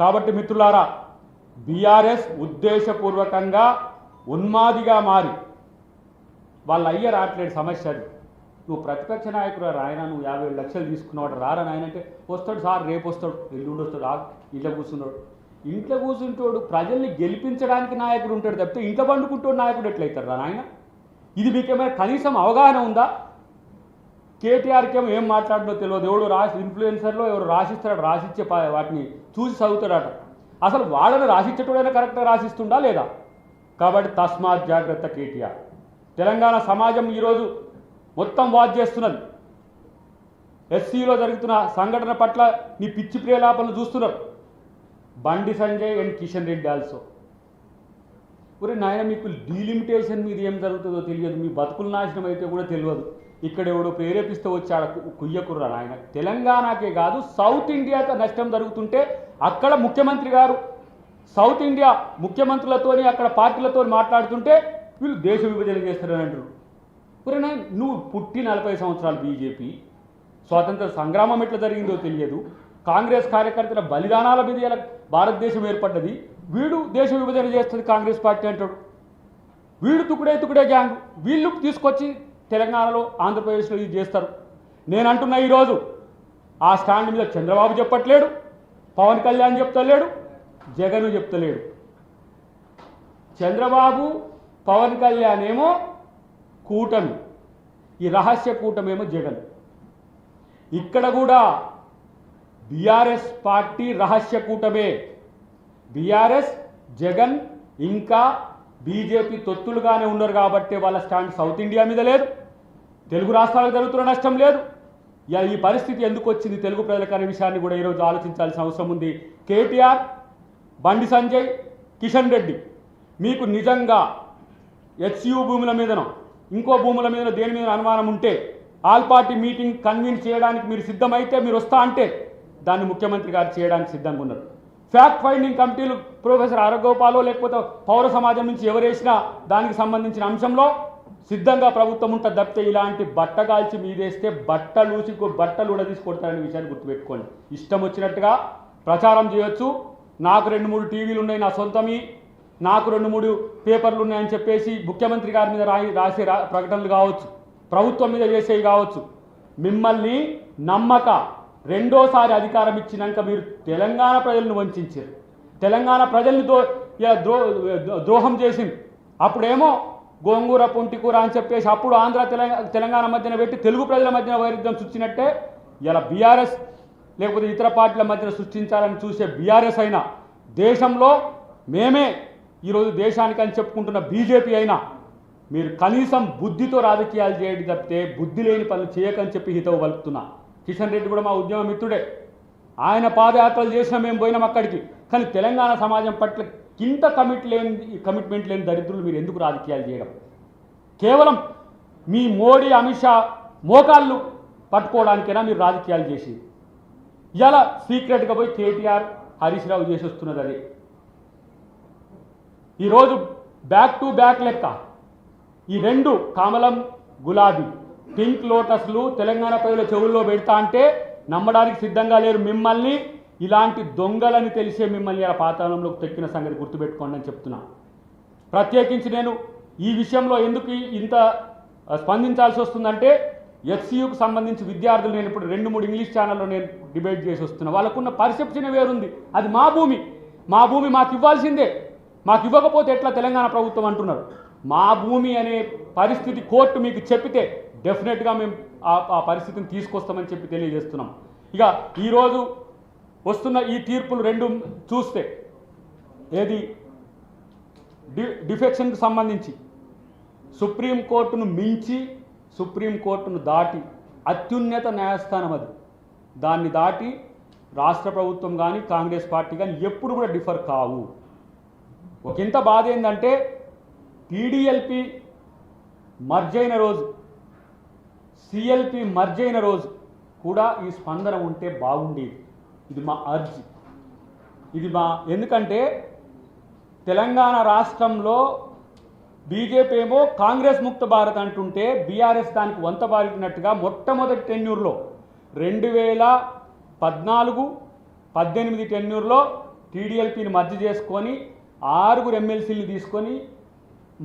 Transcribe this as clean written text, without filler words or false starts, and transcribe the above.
కాబట్టి మిత్రులారా, బీఆర్ఎస్ ఉద్దేశపూర్వకంగా ఉన్మాదిగా మారి వాళ్ళ అయ్య రావట్లేడు సమస్య అది. నువ్వు ప్రతిపక్ష నాయకుడు రాయన, నువ్వు 50 లక్షలు తీసుకున్నాడు రారా నాయన అంటే వస్తాడు సార్, రేపు వస్తాడు, ఎల్లుండి వస్తాడు, ఇంట్లో కూర్చున్నాడు. ఇంట్లో కూర్చుంటాడు ప్రజల్ని గెలిపించడానికి నాయకుడు ఉంటాడు తప్పితే ఇంట్లో పండుకుంటాడు నాయకుడు ఎట్లయితాడు రా నాయన? ఇది మీకేమైనా కనీసం అవగాహన ఉందా? కేటీఆర్కి ఏమో ఏం మాట్లాడదో తెలియదు, ఎవడు రాసి ఇన్ఫ్లుయెన్సర్లో ఎవరు రాసిస్తాడు, రాసిచ్చే వాటిని చూసి చదువుతాడట. అసలు వాళ్ళని రాసిచ్చేటోడైనా కరెక్ట్గా రాసిస్తుండా లేదా? కాబట్టి తస్మాత్ జాగ్రత్త కేటీఆర్. తెలంగాణ సమాజం ఈరోజు మొత్తం వాచ్ చేస్తున్నది. ఎస్సీలో జరుగుతున్న సంఘటన పట్ల నీ పిచ్చి ప్రియలాపనలు చూస్తున్నారు. Bandi Sanjay and Kishan Reddy also. ఒరే నాయన, మీకు డీలిమిటేషన్ మీద ఏం జరుగుతుందో తెలియదు, మీ బతుకుల నాశనం అయితే కూడా తెలియదు. ఇక్కడ ఎవడో ప్రేరేపిస్తూ వచ్చాడు కుయ్యకుర్రా నాయన. తెలంగాణకే కాదు సౌత్ ఇండియాకి నష్టం జరుగుతుంటే అక్కడ ముఖ్యమంత్రి గారు సౌత్ ఇండియా ముఖ్యమంత్రులతోని అక్కడ పార్టీలతో మాట్లాడుతుంటే వీళ్ళు దేశ విభజన చేస్తారని అంటారు. ఒరే నాయన, నువ్వు పుట్టి 40 సంవత్సరాలు బీజేపీ, స్వాతంత్ర సంగ్రామం ఎట్లా జరిగిందో తెలియదు, కాంగ్రెస్ కార్యకర్తల బలిదానాల మీద ఇలా భారతదేశం ఏర్పడ్డది, వీడు దేశ విభజన చేస్తుంది కాంగ్రెస్ పార్టీ అంటాడు. వీడు తుకుడే గ్యాంగ్, వీళ్ళు తీసుకొచ్చి తెలంగాణలో ఆంధ్రప్రదేశ్లో ఇది చేస్తారు. నేను అంటున్నా ఈరోజు ఆ స్టాండ్ మీద చంద్రబాబు చెప్పట్లేడు, పవన్ కళ్యాణ్ చెప్తలేడు, జగన్ చెప్తలేడు. చంద్రబాబు పవన్ కళ్యాణ్ ఏమో కూటమి, ఈ రహస్య కూటమేమో జగన్. ఇక్కడ కూడా బీఆర్ఎస్ పార్టీ రహస్య కూటమే. బీఆర్ఎస్ జగన్ ఇంకా బీజేపీ తొత్తులుగానే ఉన్నారు కాబట్టి వాళ్ళ స్టాండ్ సౌత్ ఇండియా మీద లేదు, తెలుగు రాష్ట్రాలకు జరుగుతున్న నష్టం లేదు. ఈ పరిస్థితి ఎందుకు వచ్చింది తెలుగు ప్రజలకు అనే విషయాన్ని కూడా ఈరోజు ఆలోచించాల్సిన అవసరం ఉంది. కేటీఆర్, బండి సంజయ్, కిషన్ రెడ్డి, మీకు నిజంగా హెచ్యూ భూముల మీదనో ఇంకో భూముల మీద దేని మీద అనుమానం ఉంటే ఆల్ పార్టీ మీటింగ్ కన్వీన్ చేయడానికి మీరు సిద్ధమైతే, మీరు వస్తా అంటే దాన్ని ముఖ్యమంత్రి గారు చేయడానికి సిద్ధంగా ఉన్నారు. ఫ్యాక్ట్ ఫైండింగ్ కమిటీలు ప్రొఫెసర్ అరగోపాలో లేకపోతే పౌర సమాజం నుంచి ఎవరేసినా దానికి సంబంధించిన అంశంలో సిద్ధంగా ప్రభుత్వం ఉంటుంది తప్పితే ఇలాంటి బట్టగాల్చి మీదేస్తే బట్టలు ఉడదీసుకొడతారనే విషయాన్ని గుర్తుపెట్టుకోండి. ఇష్టం వచ్చినట్టుగా ప్రచారం చేయొచ్చు. నాకు 2-3 టీవీలు ఉన్నాయి నా సొంతమి, నాకు 2-3 పేపర్లు ఉన్నాయని చెప్పేసి ముఖ్యమంత్రి గారి మీద రాసే ప్రకటనలు కావచ్చు, ప్రభుత్వం మీద చేసేవి కావచ్చు. మిమ్మల్ని నమ్మక రెండోసారి అధికారం ఇచ్చినాక మీరు తెలంగాణ ప్రజలను వంచారు, తెలంగాణ ప్రజల్ని ద్రోహం చేసింది. అప్పుడేమో గోంగూర పొంటికూర అని చెప్పేసి అప్పుడు ఆంధ్ర తెలంగాణ మధ్యన పెట్టి తెలుగు ప్రజల మధ్యన వైరుధ్యం సృష్టించినట్టే ఇలా బీఆర్ఎస్ లేకపోతే ఇతర పార్టీల మధ్యన సృష్టించాలని చూసే బీఆర్ఎస్ అయినా, దేశంలో మేమే ఈరోజు దేశానికి అని చెప్పుకుంటున్న బీజేపీ అయినా మీరు కనీసం బుద్ధితో రాజకీయాలు చేయడం తప్పితే బుద్ధి లేని పనులు చేయకని చెప్పి హితవు పలుకుతున్నా. కిషన్ రెడ్డి కూడా మా ఉద్యమ మిత్రుడే, ఆయన పాదయాత్రలు చేసినా మేము పోయినాం అక్కడికి. కానీ తెలంగాణ సమాజం పట్ల ఇంత కమిట్మెంట్ లేని దరిద్రులు మీరు ఎందుకు రాజకీయాలు చేయడం? కేవలం మీ మోడీ అమిత్ షా మోకాళ్ళు పట్టుకోవడానికైనా మీరు రాజకీయాలు చేసి ఇలా సీక్రెట్గా పోయి కేటీఆర్, హరీష్ రావు చేసి వస్తున్నది. అదే ఈరోజు బ్యాక్ టు బ్యాక్ లెక్క ఈ 2 కమలం గులాబీ పింక్ లోటస్లు తెలంగాణ ప్రజల చెవుల్లో పెడతా అంటే నమ్మడానికి సిద్ధంగా లేరు. మిమ్మల్ని ఇలాంటి దొంగలని తెలిసే మిమ్మల్ని ఇలా పాతాళంలోకి తెక్కిన సంగతి గుర్తుపెట్టుకోండి అని చెప్తున్నా. ప్రత్యేకించి నేను ఈ విషయంలో ఎందుకు ఇంత స్పందించాల్సి వస్తుందంటే హెచ్సియుకు సంబంధించి విద్యార్థులు, నేను ఇప్పుడు 2-3 ఇంగ్లీష్ ఛానల్లో నేను డిబేట్ చేసి వస్తున్నా. వాళ్ళకున్న పర్సెప్షన్ వేరుంది. అది మా భూమి మాకు ఇవ్వాల్సిందే, మాకు ఇవ్వకపోతే ఎట్లా తెలంగాణ ప్రభుత్వం అంటున్నారు. మా భూమి అనే పరిస్థితి కోర్టు మీకు చెప్పితే డెఫినెట్గా మేము ఆ పరిస్థితిని తీసుకొస్తామని చెప్పి తెలియజేస్తున్నాం. ఇక ఈరోజు వస్తున్న ఈ తీర్పులు 2 చూస్తే ఏది డిఫెక్షన్కి సంబంధించి సుప్రీంకోర్టును మించి, సుప్రీంకోర్టును దాటి అత్యున్నత న్యాయస్థానం అది, దాన్ని దాటి రాష్ట్ర ప్రభుత్వం కానీ కాంగ్రెస్ పార్టీ కానీ ఎప్పుడు కూడా డిఫర్ కావు. ఒకంత బాధ ఏంటంటే టీడీఎల్పీ మర్జ్ అయిన రోజు, సిఎల్పి మర్జ్ అయిన రోజు కూడా ఈ స్పందన ఉంటే బాగుండేది. ఇది మా అర్జీ, ఎందుకంటే తెలంగాణ రాష్ట్రంలో బీజేపీ ఏమో కాంగ్రెస్ ముక్త భారత్ అంటుంటే బీఆర్ఎస్ దానికి వంత బారినట్టుగా మొట్టమొదటి టెన్యూర్లో 2014, 18 టెన్యూర్లో టీడీఎల్పీని మర్జీ చేసుకొని 6 ఎమ్మెల్సీలు తీసుకొని